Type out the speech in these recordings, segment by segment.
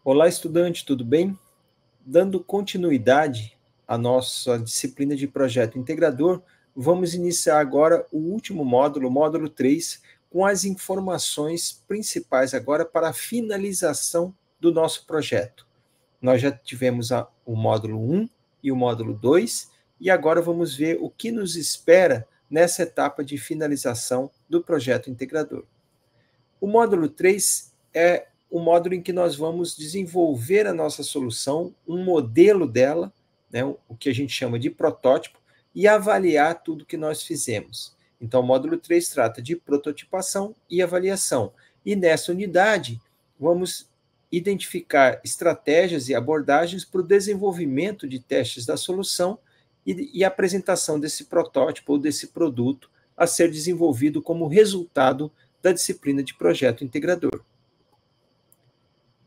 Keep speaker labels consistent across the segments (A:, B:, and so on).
A: Olá, estudante, tudo bem? Dando continuidade à nossa disciplina de projeto integrador, vamos iniciar agora o último módulo, o módulo 3, com as informações principais agora para a finalização do nosso projeto. Nós já tivemos o módulo 1 e o módulo 2, e agora vamos ver o que nos espera nessa etapa de finalização do projeto integrador. O módulo 3 é o módulo em que nós vamos desenvolver a nossa solução, um modelo dela, né, o que a gente chama de protótipo, e avaliar tudo que nós fizemos. Então, o módulo 3 trata de prototipação e avaliação. E nessa unidade, vamos identificar estratégias e abordagens para o desenvolvimento de testes da solução e apresentação desse protótipo ou desse produto a ser desenvolvido como resultado da disciplina de projeto integrador.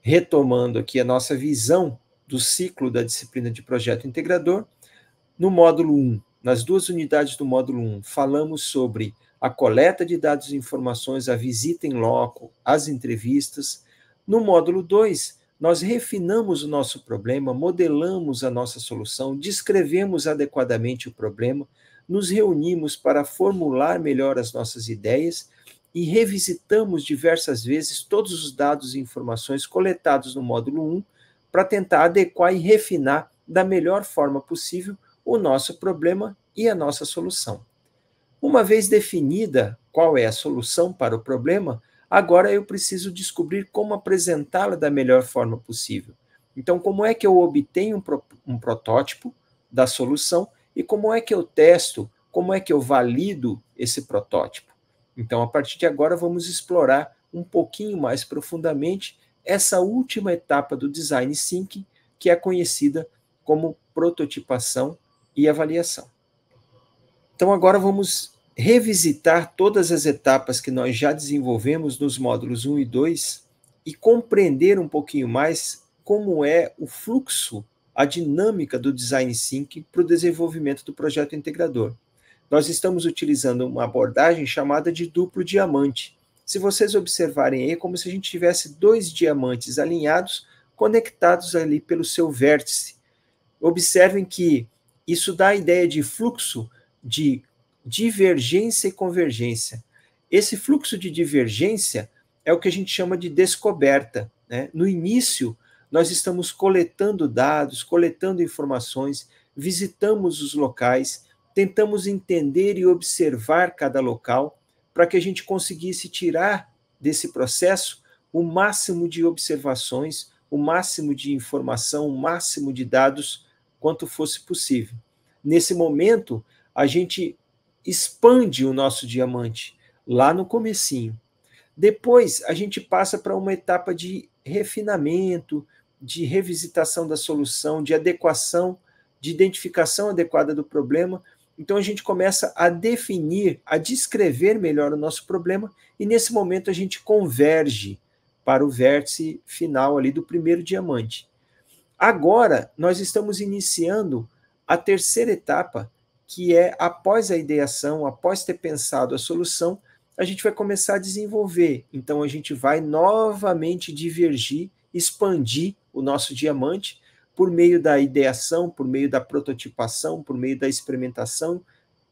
A: Retomando aqui a nossa visão do ciclo da disciplina de projeto integrador, no módulo 1, nas duas unidades do módulo 1, falamos sobre a coleta de dados e informações, a visita em loco, as entrevistas. No módulo 2, nós refinamos o nosso problema, modelamos a nossa solução, descrevemos adequadamente o problema, nos reunimos para formular melhor as nossas ideias e revisitamos diversas vezes todos os dados e informações coletados no módulo 1 para tentar adequar e refinar da melhor forma possível o nosso problema e a nossa solução. Uma vez definida qual é a solução para o problema, agora eu preciso descobrir como apresentá-la da melhor forma possível. Então, como é que eu obtenho um protótipo da solução e como é que eu testo, como é que eu valido esse protótipo? Então, a partir de agora, vamos explorar um pouquinho mais profundamente essa última etapa do Design Thinking, que é conhecida como prototipação e avaliação. Então, agora vamos revisitar todas as etapas que nós já desenvolvemos nos módulos 1 e 2 e compreender um pouquinho mais como é o fluxo, a dinâmica do Design Thinking para o desenvolvimento do projeto integrador. Nós estamos utilizando uma abordagem chamada de duplo diamante. Se vocês observarem aí, é como se a gente tivesse dois diamantes alinhados, conectados ali pelo seu vértice. Observem que isso dá a ideia de fluxo de divergência e convergência. Esse fluxo de divergência é o que a gente chama de descoberta, né? No início, nós estamos coletando dados, coletando informações, visitamos os locais, tentamos entender e observar cada local para que a gente conseguisse tirar desse processo o máximo de observações, o máximo de informação, o máximo de dados quanto fosse possível. Nesse momento, a gente expande o nosso diamante lá no comecinho. Depois, a gente passa para uma etapa de refinamento, de revisitação da solução, de adequação, de identificação adequada do problema. Então, a gente começa a definir, a descrever melhor o nosso problema, e nesse momento a gente converge para o vértice final ali do primeiro diamante. Agora, nós estamos iniciando a terceira etapa, que é após a ideação, após ter pensado a solução, a gente vai começar a desenvolver. Então, a gente vai novamente divergir, expandir o nosso diamante, por meio da ideação, por meio da prototipação, por meio da experimentação,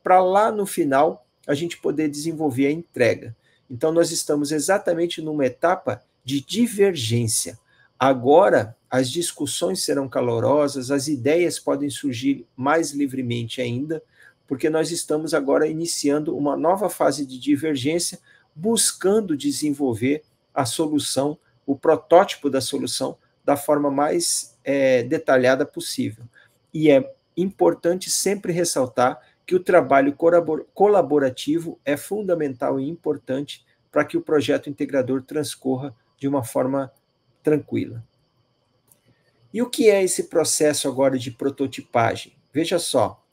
A: para lá no final a gente poder desenvolver a entrega. Então, nós estamos exatamente numa etapa de divergência. Agora, as discussões serão calorosas, as ideias podem surgir mais livremente ainda, porque nós estamos agora iniciando uma nova fase de divergência, buscando desenvolver a solução, o protótipo da solução, da forma mais detalhada possível. E é importante sempre ressaltar que o trabalho colaborativo é fundamental e importante para que o projeto integrador transcorra de uma forma tranquila. E o que é esse processo agora de prototipagem? Veja só,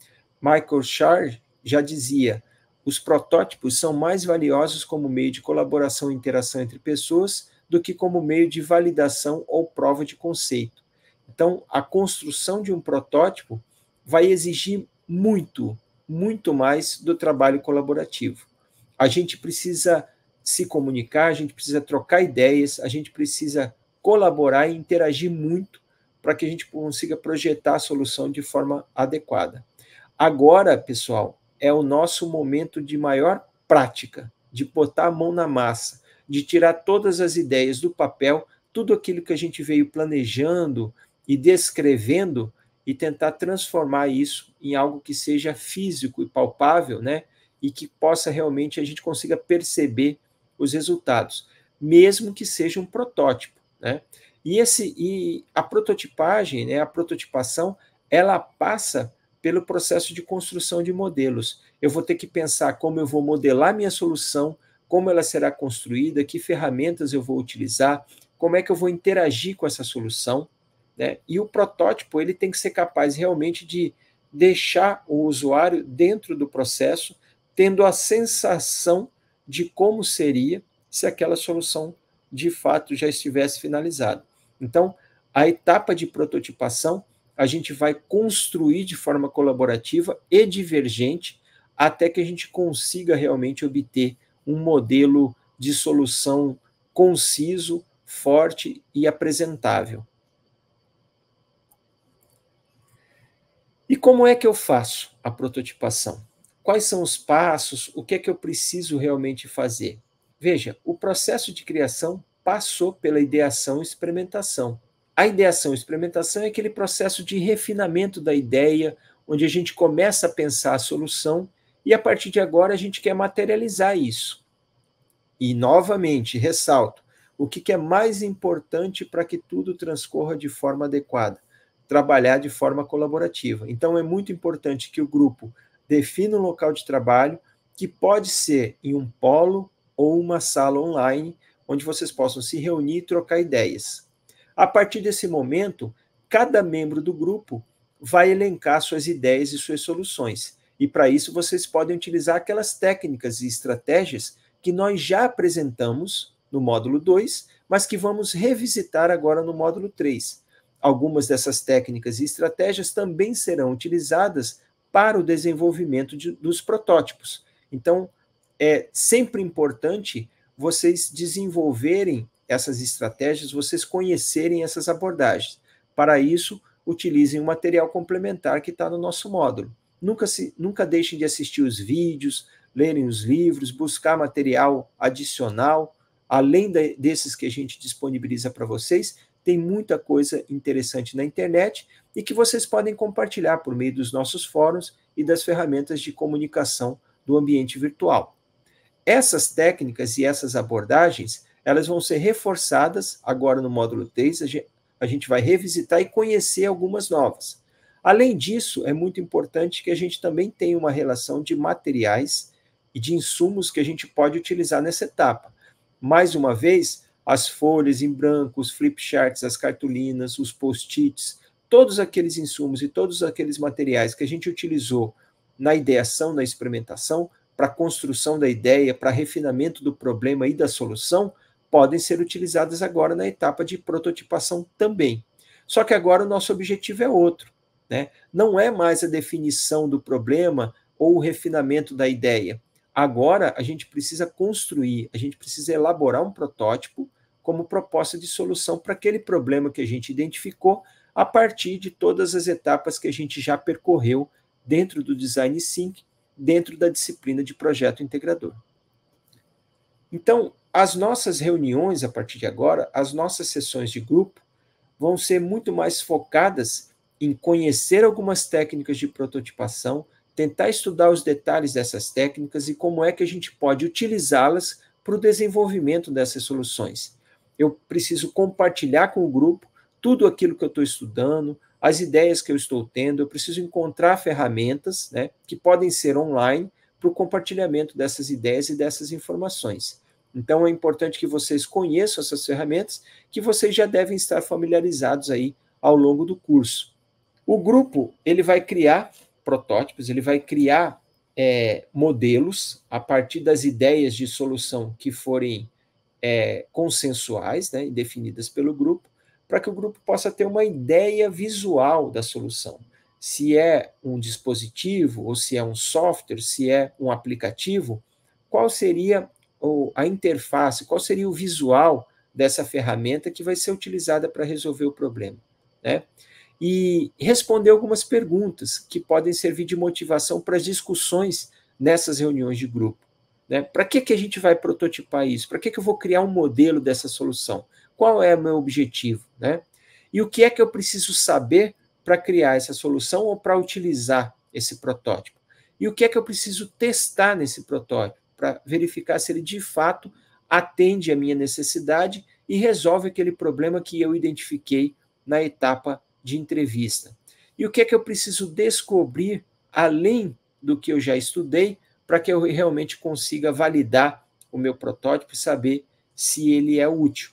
A: Michael Shar já dizia, os protótipos são mais valiosos como meio de colaboração e interação entre pessoas do que como meio de validação ou prova de conceito. Então, a construção de um protótipo vai exigir muito mais do trabalho colaborativo. A gente precisa se comunicar, a gente precisa trocar ideias, a gente precisa colaborar e interagir muito para que a gente consiga projetar a solução de forma adequada. Agora, pessoal, é o nosso momento de maior prática, de botar a mão na massa, de tirar todas as ideias do papel, tudo aquilo que a gente veio planejando e descrevendo, e tentar transformar isso em algo que seja físico e palpável, né? E que possa realmente a gente consiga perceber os resultados, mesmo que seja um protótipo, né? E a prototipagem, né, a prototipação, ela passa pelo processo de construção de modelos. Eu vou ter que pensar como eu vou modelar minha solução, como ela será construída, que ferramentas eu vou utilizar, como é que eu vou interagir com essa solução, né? E o protótipo ele tem que ser capaz realmente de deixar o usuário dentro do processo, tendo a sensação de como seria se aquela solução de fato já estivesse finalizada. Então, a etapa de prototipação, a gente vai construir de forma colaborativa e divergente até que a gente consiga realmente obter um modelo de solução conciso, forte e apresentável. E como é que eu faço a prototipação? Quais são os passos? O que é que eu preciso realmente fazer? Veja, o processo de criação passou pela ideação e experimentação. A ideação e experimentação é aquele processo de refinamento da ideia, onde a gente começa a pensar a solução e, a partir de agora, a gente quer materializar isso. E, novamente, ressalto, o que é mais importante para que tudo transcorra de forma adequada? Trabalhar de forma colaborativa. Então, é muito importante que o grupo defina um local de trabalho, que pode ser em um polo ou uma sala online, onde vocês possam se reunir e trocar ideias. A partir desse momento, cada membro do grupo vai elencar suas ideias e suas soluções. E, para isso, vocês podem utilizar aquelas técnicas e estratégias que nós já apresentamos no módulo 2, mas que vamos revisitar agora no módulo 3. Algumas dessas técnicas e estratégias também serão utilizadas para o desenvolvimento dos protótipos. Então, é sempre importante vocês desenvolverem essas estratégias, vocês conhecerem essas abordagens. Para isso, utilizem um material complementar que está no nosso módulo. Nunca deixem de assistir os vídeos, lerem os livros, buscar material adicional, além desses que a gente disponibiliza para vocês. Tem muita coisa interessante na internet e que vocês podem compartilhar por meio dos nossos fóruns e das ferramentas de comunicação do ambiente virtual. Essas técnicas e essas abordagens, elas vão ser reforçadas agora no módulo 3, a gente vai revisitar e conhecer algumas novas. Além disso, é muito importante que a gente também tenha uma relação de materiais e de insumos que a gente pode utilizar nessa etapa. Mais uma vez, as folhas em branco, os flip charts, as cartolinas, os post-its, todos aqueles insumos e todos aqueles materiais que a gente utilizou na ideação, na experimentação, para a construção da ideia, para refinamento do problema e da solução, podem ser utilizadas agora na etapa de prototipação também. Só que agora o nosso objetivo é outro, né? Não é mais a definição do problema ou o refinamento da ideia. Agora a gente precisa construir, a gente precisa elaborar um protótipo como proposta de solução para aquele problema que a gente identificou a partir de todas as etapas que a gente já percorreu dentro do Design Thinking, dentro da disciplina de projeto integrador. Então, as nossas reuniões, a partir de agora, as nossas sessões de grupo, vão ser muito mais focadas em conhecer algumas técnicas de prototipação, tentar estudar os detalhes dessas técnicas e como é que a gente pode utilizá-las para o desenvolvimento dessas soluções. Eu preciso compartilhar com o grupo tudo aquilo que eu estou estudando, as ideias que eu estou tendo, eu preciso encontrar ferramentas, né, que podem ser online para o compartilhamento dessas ideias e dessas informações. Então, é importante que vocês conheçam essas ferramentas, que vocês já devem estar familiarizados aí ao longo do curso. O grupo, ele vai criar protótipos, ele vai criar modelos a partir das ideias de solução que forem consensuais, né, e definidas pelo grupo, para que o grupo possa ter uma ideia visual da solução. Se é um dispositivo, ou se é um software, se é um aplicativo, qual seria a interface, qual seria o visual dessa ferramenta que vai ser utilizada para resolver o problema, né? E responder algumas perguntas que podem servir de motivação para as discussões nessas reuniões de grupo, né? Para que a gente vai prototipar isso? Para que eu vou criar um modelo dessa solução? Qual é o meu objetivo, né? E o que é que eu preciso saber para criar essa solução ou para utilizar esse protótipo? E o que é que eu preciso testar nesse protótipo para verificar se ele de fato atende à minha necessidade e resolve aquele problema que eu identifiquei na etapa de entrevista? E o que é que eu preciso descobrir além do que eu já estudei para que eu realmente consiga validar o meu protótipo e saber se ele é útil?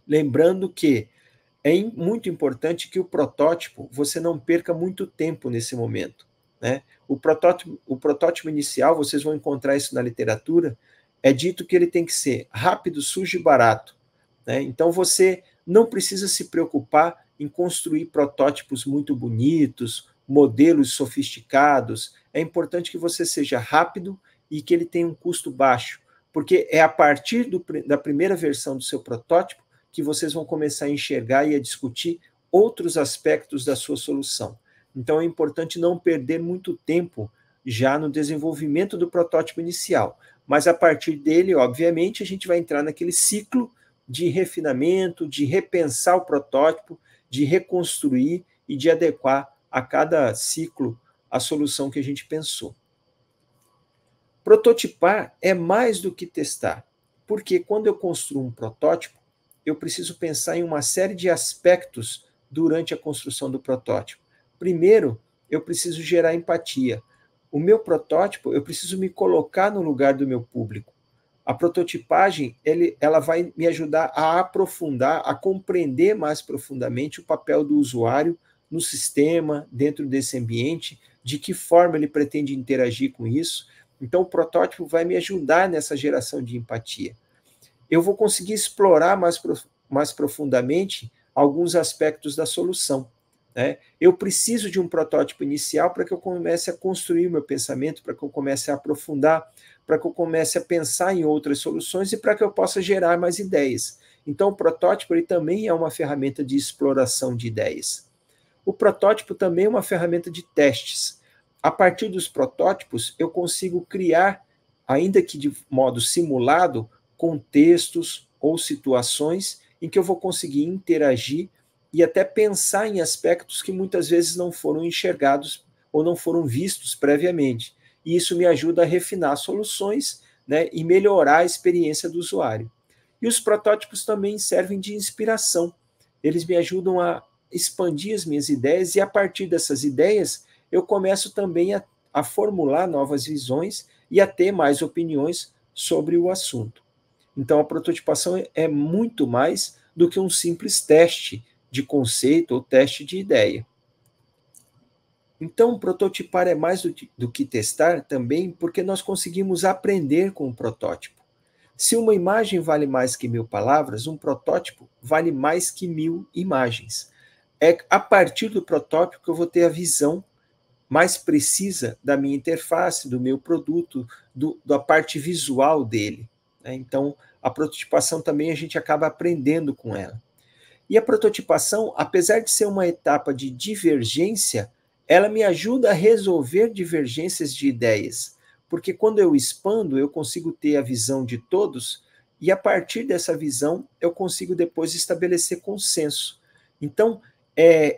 A: Lembrando que é muito importante que o protótipo, você não perca muito tempo nesse momento, né? O protótipo inicial, vocês vão encontrar isso na literatura, é dito que ele tem que ser rápido, sujo e barato, né? Então você não precisa se preocupar em construir protótipos muito bonitos, modelos sofisticados. É importante que você seja rápido e que ele tenha um custo baixo, porque é a partir da primeira versão do seu protótipo que vocês vão começar a enxergar e a discutir outros aspectos da sua solução. Então é importante não perder muito tempo já no desenvolvimento do protótipo inicial, mas a partir dele, obviamente, a gente vai entrar naquele ciclo de refinamento, de repensar o protótipo, de reconstruir e de adequar a cada ciclo a solução que a gente pensou. Prototipar é mais do que testar, porque quando eu construo um protótipo, eu preciso pensar em uma série de aspectos durante a construção do protótipo. Primeiro, eu preciso gerar empatia. O meu protótipo, eu preciso me colocar no lugar do meu público. A prototipagem, ela vai me ajudar a aprofundar, a compreender mais profundamente o papel do usuário no sistema, dentro desse ambiente, de que forma ele pretende interagir com isso. Então, o protótipo vai me ajudar nessa geração de empatia. Eu vou conseguir explorar mais profundamente alguns aspectos da solução, né? Eu preciso de um protótipo inicial para que eu comece a construir o meu pensamento, para que eu comece a aprofundar, para que eu comece a pensar em outras soluções e para que eu possa gerar mais ideias. Então, o protótipo ele também é uma ferramenta de exploração de ideias. O protótipo também é uma ferramenta de testes. A partir dos protótipos, eu consigo criar, ainda que de modo simulado, contextos ou situações em que eu vou conseguir interagir e até pensar em aspectos que muitas vezes não foram enxergados ou não foram vistos previamente. E isso me ajuda a refinar soluções, né, e melhorar a experiência do usuário. E os protótipos também servem de inspiração. Eles me ajudam a expandir as minhas ideias e a partir dessas ideias eu começo também a formular novas visões e a ter mais opiniões sobre o assunto. Então, a prototipação é muito mais do que um simples teste de conceito ou teste de ideia. Então, prototipar é mais do que testar também porque nós conseguimos aprender com o protótipo. Se uma imagem vale mais que 1000 palavras, um protótipo vale mais que 1000 imagens. É a partir do protótipo que eu vou ter a visão mais precisa da minha interface, do meu produto, da parte visual dele, né? Então, a prototipação também a gente acaba aprendendo com ela. E a prototipação, apesar de ser uma etapa de divergência, ela me ajuda a resolver divergências de ideias, porque quando eu expando, eu consigo ter a visão de todos e a partir dessa visão eu consigo depois estabelecer consenso. Então,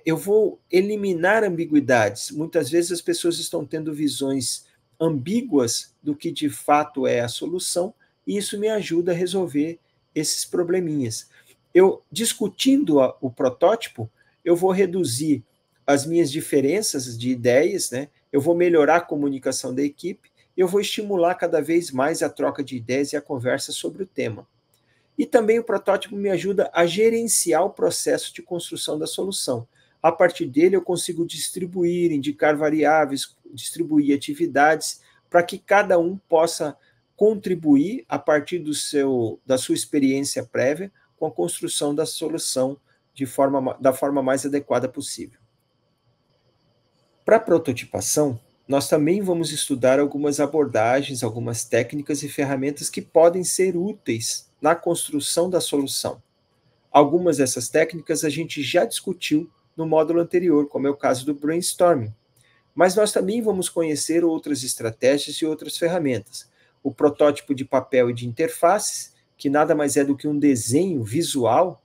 A: eu vou eliminar ambiguidades. Muitas vezes as pessoas estão tendo visões ambíguas do que de fato é a solução, e isso me ajuda a resolver esses probleminhas. Eu, discutindo o protótipo, eu vou reduzir as minhas diferenças de ideias, né? Eu vou melhorar a comunicação da equipe, eu vou estimular cada vez mais a troca de ideias e a conversa sobre o tema. E também o protótipo me ajuda a gerenciar o processo de construção da solução. A partir dele, eu consigo distribuir, indicar variáveis, distribuir atividades, para que cada um possa contribuir a partir da sua experiência prévia com a construção da solução da forma mais adequada possível. Para a prototipação, nós também vamos estudar algumas abordagens, algumas técnicas e ferramentas que podem ser úteis na construção da solução. Algumas dessas técnicas a gente já discutiu no módulo anterior, como é o caso do brainstorming. Mas nós também vamos conhecer outras estratégias e outras ferramentas. O protótipo de papel e de interfaces, que nada mais é do que um desenho visual,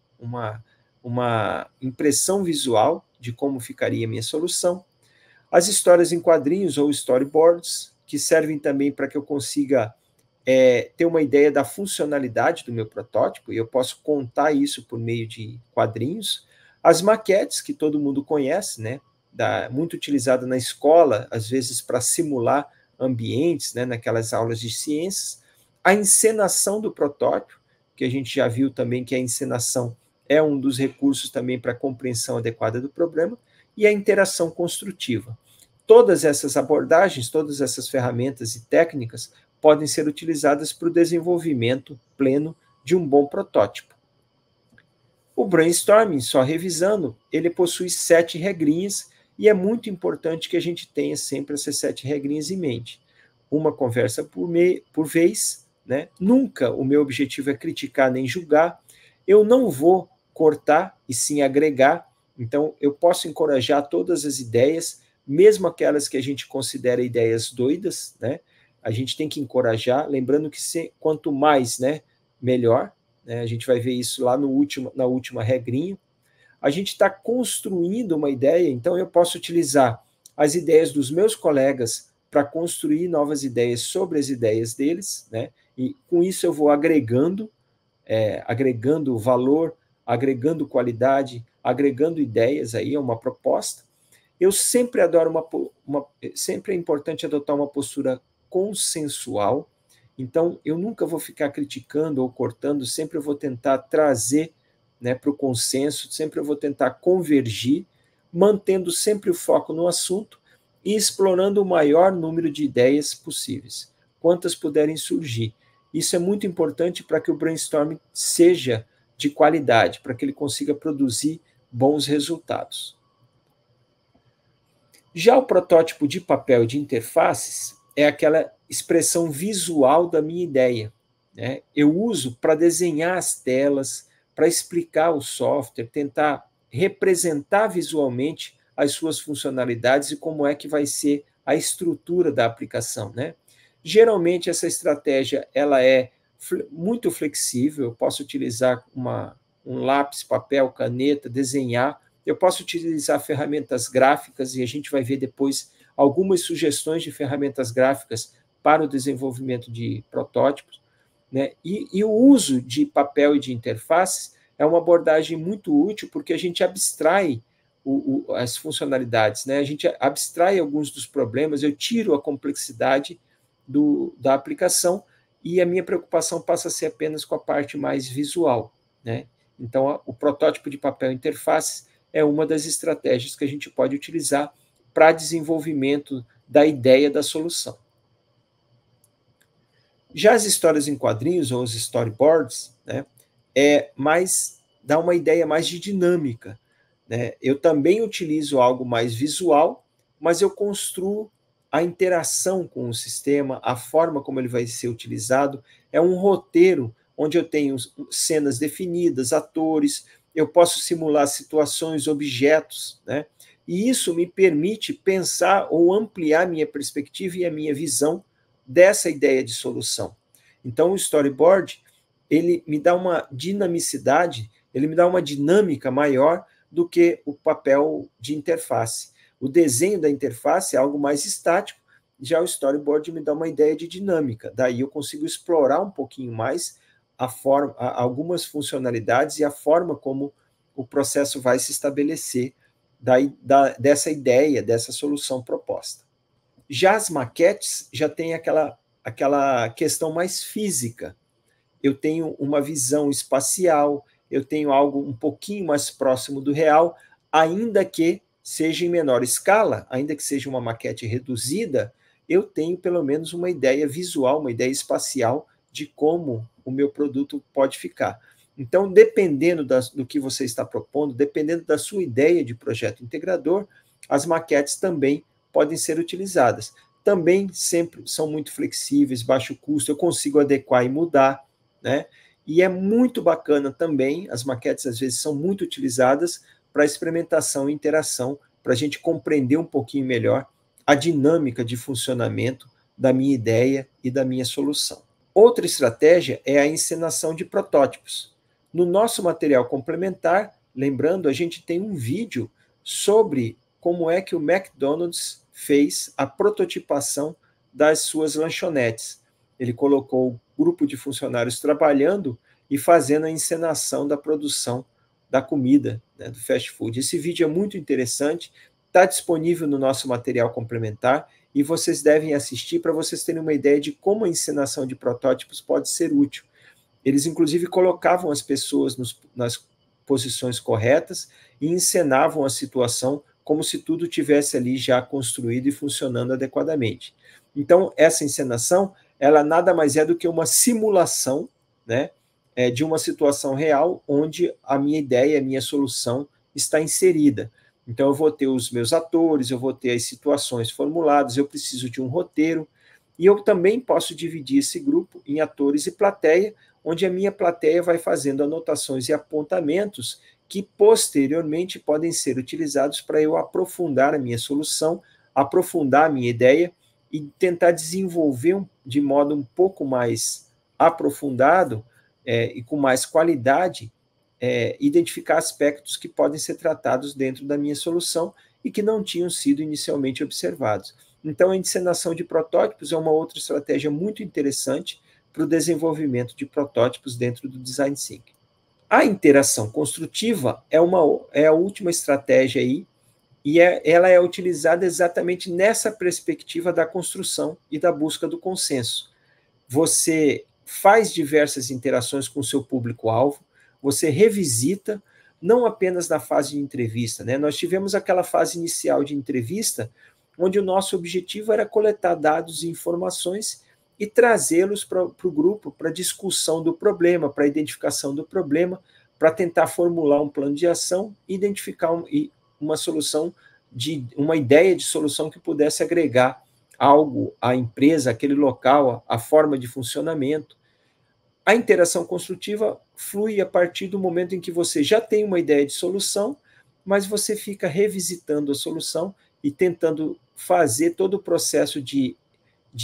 A: uma impressão visual de como ficaria a minha solução. As histórias em quadrinhos ou storyboards, que servem também para que eu consiga ter uma ideia da funcionalidade do meu protótipo, e eu posso contar isso por meio de quadrinhos. As maquetes, que todo mundo conhece, né? Muito utilizada na escola, às vezes para simular ambientes, né? Naquelas aulas de ciências. A encenação do protótipo, que a gente já viu também que a encenação é um dos recursos também para a compreensão adequada do problema, e a interação construtiva. Todas essas abordagens, todas essas ferramentas e técnicas podem ser utilizadas para o desenvolvimento pleno de um bom protótipo. O brainstorming, só revisando, ele possui 7 regrinhas e é muito importante que a gente tenha sempre essas 7 regrinhas em mente. Uma conversa por vez, né? Nunca o meu objetivo é criticar nem julgar. Eu não vou cortar e sim agregar. Então, eu posso encorajar todas as ideias, mesmo aquelas que a gente considera ideias doidas, né? A gente tem que encorajar, lembrando que quanto mais, né, melhor, né? A gente vai ver isso lá na última regrinha. A gente está construindo uma ideia, então eu posso utilizar as ideias dos meus colegas para construir novas ideias sobre as ideias deles, né? E com isso eu vou agregando valor, agregando qualidade, agregando ideias aí a uma proposta. Eu sempre adoro sempre é importante adotar uma postura consensual. Então, eu nunca vou ficar criticando ou cortando, sempre eu vou tentar trazer, né, para o consenso, sempre eu vou tentar convergir, mantendo sempre o foco no assunto e explorando o maior número de ideias possíveis, quantas puderem surgir. Isso é muito importante para que o brainstorming seja de qualidade, para que ele consiga produzir bons resultados. Já o protótipo de papel de interfaces é aquela expressão visual da minha ideia, né? Eu uso para desenhar as telas, para explicar o software, tentar representar visualmente as suas funcionalidades e como é que vai ser a estrutura da aplicação, né? Geralmente essa estratégia ela é muito flexível, eu posso utilizar um lápis, papel, caneta, desenhar. Eu posso utilizar ferramentas gráficas e a gente vai ver depois algumas sugestões de ferramentas gráficas para o desenvolvimento de protótipos, né? E o uso de papel e de interfaces é uma abordagem muito útil porque a gente abstrai as funcionalidades, né? A gente abstrai alguns dos problemas, eu tiro a complexidade da aplicação e a minha preocupação passa a ser apenas com a parte mais visual, né? Então, o protótipo de papel e interfaces é uma das estratégias que a gente pode utilizar para desenvolvimento da ideia da solução. Já as histórias em quadrinhos, ou os storyboards, né, dá uma ideia mais de dinâmica, né? Eu também utilizo algo mais visual, mas eu construo a interação com o sistema, a forma como ele vai ser utilizado. É um roteiro onde eu tenho cenas definidas, atores, eu posso simular situações, objetos, né? E isso me permite pensar ou ampliar minha perspectiva e a minha visão dessa ideia de solução. Então, o storyboard, ele me dá uma dinamicidade, ele me dá uma dinâmica maior do que o papel de interface. O desenho da interface é algo mais estático, já o storyboard me dá uma ideia de dinâmica. Daí eu consigo explorar um pouquinho mais algumas funcionalidades e a forma como o processo vai se estabelecer dessa ideia, dessa solução proposta. Já as maquetes já tem aquela questão mais física. Eu tenho uma visão espacial, eu tenho algo um pouquinho mais próximo do real, ainda que seja em menor escala, ainda que seja uma maquete reduzida, eu tenho pelo menos uma ideia visual, uma ideia espacial de como o meu produto pode ficar. Então, dependendo do que você está propondo, dependendo da sua ideia de projeto integrador, as maquetes também podem ser utilizadas. Também sempre são muito flexíveis, baixo custo, eu consigo adequar e mudar, né? E é muito bacana também, as maquetes às vezes são muito utilizadas para experimentação e interação, para a gente compreender um pouquinho melhor a dinâmica de funcionamento da minha ideia e da minha solução. Outra estratégia é a encenação de protótipos. No nosso material complementar, lembrando, a gente tem um vídeo sobre como é que o McDonald's fez a prototipação das suas lanchonetes. Ele colocou um grupo de funcionários trabalhando e fazendo a encenação da produção da comida, né, do fast food. Esse vídeo é muito interessante, está disponível no nosso material complementar e vocês devem assistir para vocês terem uma ideia de como a encenação de protótipos pode ser útil. Eles, inclusive, colocavam as pessoas nas posições corretas e encenavam a situação como se tudo tivesse ali já construído e funcionando adequadamente. Então, essa encenação, ela nada mais é do que uma simulação, né, de uma situação real onde a minha ideia, a minha solução está inserida. Então, eu vou ter os meus atores, eu vou ter as situações formuladas, eu preciso de um roteiro, e eu também posso dividir esse grupo em atores e plateia, onde a minha plateia vai fazendo anotações e apontamentos que posteriormente podem ser utilizados para eu aprofundar a minha solução, aprofundar a minha ideia e tentar desenvolver de modo um pouco mais aprofundado e com mais qualidade, identificar aspectos que podem ser tratados dentro da minha solução e que não tinham sido inicialmente observados. Então, a encenação de protótipos é uma outra estratégia muito interessante para o desenvolvimento de protótipos dentro do Design Thinking. A interação construtiva é a última estratégia aí, e ela é utilizada exatamente nessa perspectiva da construção e da busca do consenso. Você faz diversas interações com o seu público-alvo, você revisita, não apenas na fase de entrevista, né? Nós tivemos aquela fase inicial de entrevista, onde o nosso objetivo era coletar dados e informações e trazê-los para o grupo, para discussão do problema, para identificação do problema, para tentar formular um plano de ação e identificar uma solução, uma ideia de solução que pudesse agregar algo à empresa, aquele local, a forma de funcionamento. A interação construtiva flui a partir do momento em que você já tem uma ideia de solução, mas você fica revisitando a solução e tentando fazer todo o processo de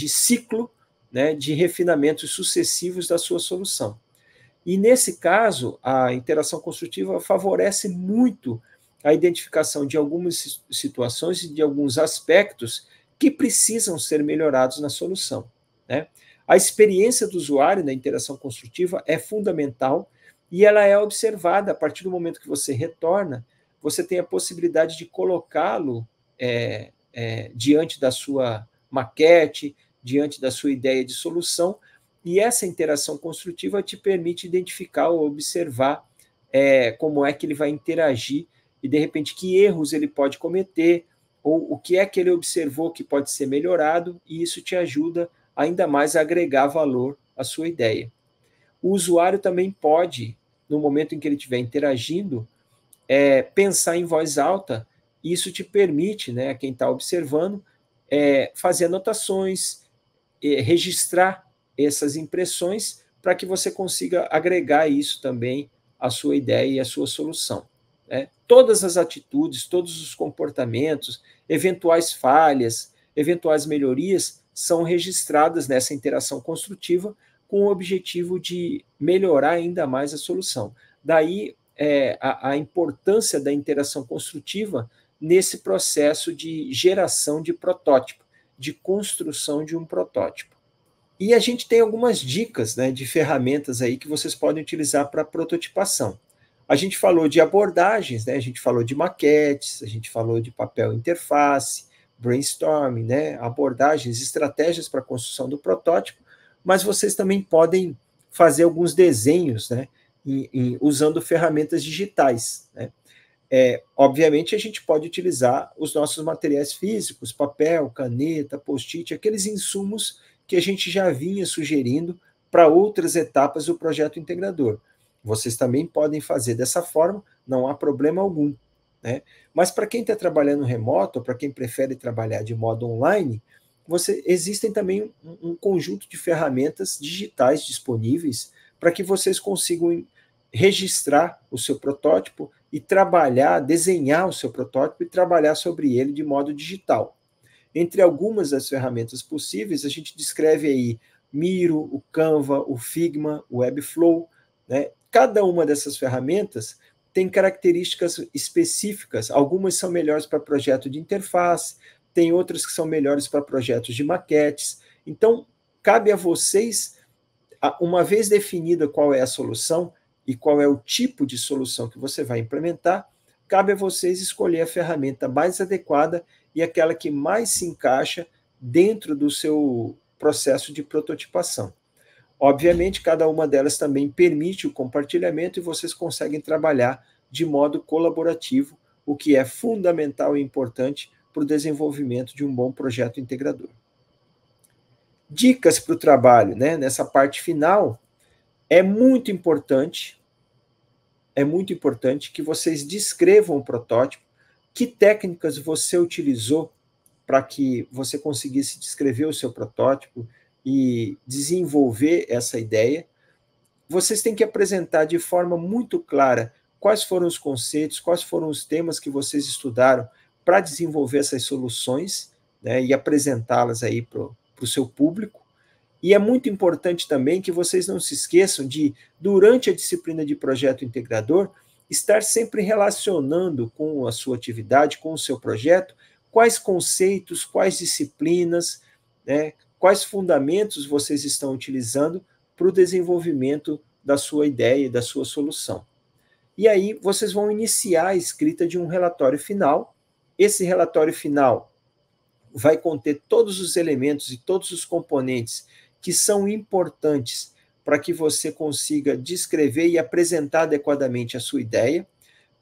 A: ciclo, né, de refinamentos sucessivos da sua solução. E, nesse caso, a interação construtiva favorece muito a identificação de algumas situações e de alguns aspectos que precisam ser melhorados na solução, né? A experiência do usuário na interação construtiva é fundamental e ela é observada a partir do momento que você retorna, você tem a possibilidade de colocá-lo diante da sua maquete, diante da sua ideia de solução, e essa interação construtiva te permite identificar ou observar como é que ele vai interagir e, de repente, que erros ele pode cometer, ou o que é que ele observou que pode ser melhorado, e isso te ajuda ainda mais a agregar valor à sua ideia. O usuário também pode, no momento em que ele estiver interagindo, pensar em voz alta, e isso te permite, né, a quem está observando, fazer anotações, registrar essas impressões para que você consiga agregar isso também à sua ideia e à sua solução, né? Todas as atitudes, todos os comportamentos, eventuais falhas, eventuais melhorias são registradas nessa interação construtiva com o objetivo de melhorar ainda mais a solução. Daí a importância da interação construtiva nesse processo de geração de protótipo, de construção de um protótipo. E a gente tem algumas dicas, né, de ferramentas aí que vocês podem utilizar para prototipação. A gente falou de abordagens, né, a gente falou de maquetes, a gente falou de papel interface, brainstorming, né, abordagens, estratégias para a construção do protótipo, mas vocês também podem fazer alguns desenhos, né, usando ferramentas digitais, né. Obviamente, a gente pode utilizar os nossos materiais físicos, papel, caneta, post-it, aqueles insumos que a gente já vinha sugerindo para outras etapas do projeto integrador. Vocês também podem fazer dessa forma, não há problema algum, né? Mas para quem está trabalhando remoto, ou para quem prefere trabalhar de modo online, existem também um conjunto de ferramentas digitais disponíveis para que vocês consigam registrar o seu protótipo e trabalhar, desenhar o seu protótipo e trabalhar sobre ele de modo digital. Entre algumas das ferramentas possíveis, a gente descreve aí Miro, o Canva, o Figma, o Webflow, né? Cada uma dessas ferramentas tem características específicas. Algumas são melhores para projeto de interface, tem outras que são melhores para projetos de maquetes. Então, cabe a vocês, uma vez definida qual é a solução e qual é o tipo de solução que você vai implementar, cabe a vocês escolher a ferramenta mais adequada e aquela que mais se encaixa dentro do seu processo de prototipação. Obviamente, cada uma delas também permite o compartilhamento e vocês conseguem trabalhar de modo colaborativo, o que é fundamental e importante para o desenvolvimento de um bom projeto integrador. Dicas para o trabalho, né? Nessa parte final, é muito importante que vocês descrevam o protótipo, que técnicas você utilizou para que você conseguisse descrever o seu protótipo e desenvolver essa ideia. Vocês têm que apresentar de forma muito clara quais foram os conceitos, quais foram os temas que vocês estudaram para desenvolver essas soluções, né, e apresentá-las aí para o seu público. E é muito importante também que vocês não se esqueçam de, durante a disciplina de projeto integrador, estar sempre relacionando com a sua atividade, com o seu projeto, quais conceitos, quais disciplinas, né, quais fundamentos vocês estão utilizando para o desenvolvimento da sua ideia e da sua solução. E aí vocês vão iniciar a escrita de um relatório final. Esse relatório final vai conter todos os elementos e todos os componentes que são importantes para que você consiga descrever e apresentar adequadamente a sua ideia.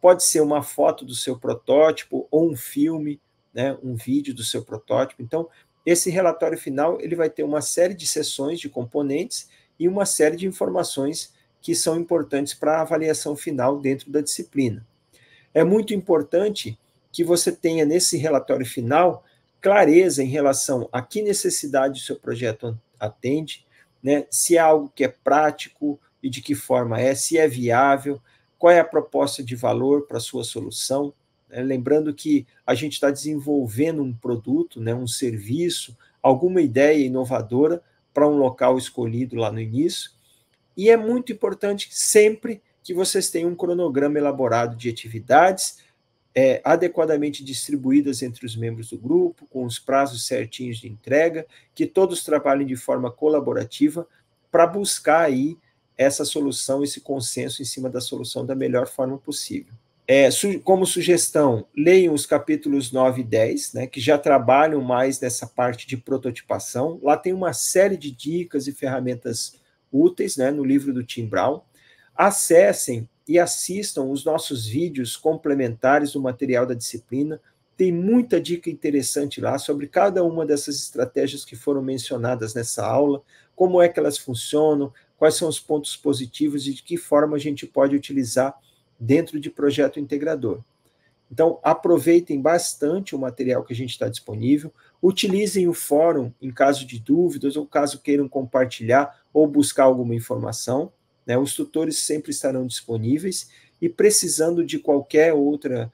A: Pode ser uma foto do seu protótipo ou um filme, né, um vídeo do seu protótipo. Então, esse relatório final ele vai ter uma série de seções de componentes e uma série de informações que são importantes para a avaliação final dentro da disciplina. É muito importante que você tenha nesse relatório final clareza em relação a que necessidade o seu projeto atende, né? Se é algo que é prático e de que forma é, se é viável, qual é a proposta de valor para a sua solução. Lembrando que a gente está desenvolvendo um produto, né, um serviço, alguma ideia inovadora para um local escolhido lá no início. E é muito importante sempre que vocês tenham um cronograma elaborado de atividades adequadamente distribuídas entre os membros do grupo, com os prazos certinhos de entrega, que todos trabalhem de forma colaborativa para buscar aí essa solução, esse consenso em cima da solução da melhor forma possível. Como sugestão, leiam os capítulos 9 e 10, né, que já trabalham mais nessa parte de prototipação. Lá tem uma série de dicas e ferramentas úteis, né, no livro do Tim Brown. Acessem e assistam os nossos vídeos complementares do material da disciplina. Tem muita dica interessante lá sobre cada uma dessas estratégias que foram mencionadas nessa aula, como é que elas funcionam, quais são os pontos positivos e de que forma a gente pode utilizar dentro de projeto integrador. Então, aproveitem bastante o material que a gente está disponível, utilizem o fórum em caso de dúvidas ou caso queiram compartilhar ou buscar alguma informação, né? Os tutores sempre estarão disponíveis e precisando de qualquer outra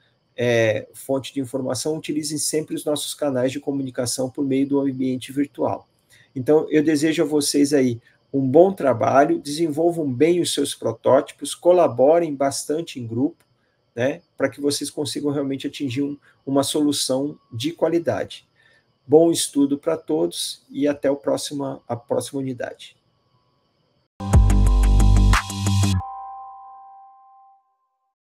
A: fonte de informação, utilizem sempre os nossos canais de comunicação por meio do ambiente virtual. Então, eu desejo a vocês aí um bom trabalho, desenvolvam bem os seus protótipos, colaborem bastante em grupo, né, para que vocês consigam realmente atingir uma solução de qualidade. Bom estudo para todos e até a próxima unidade.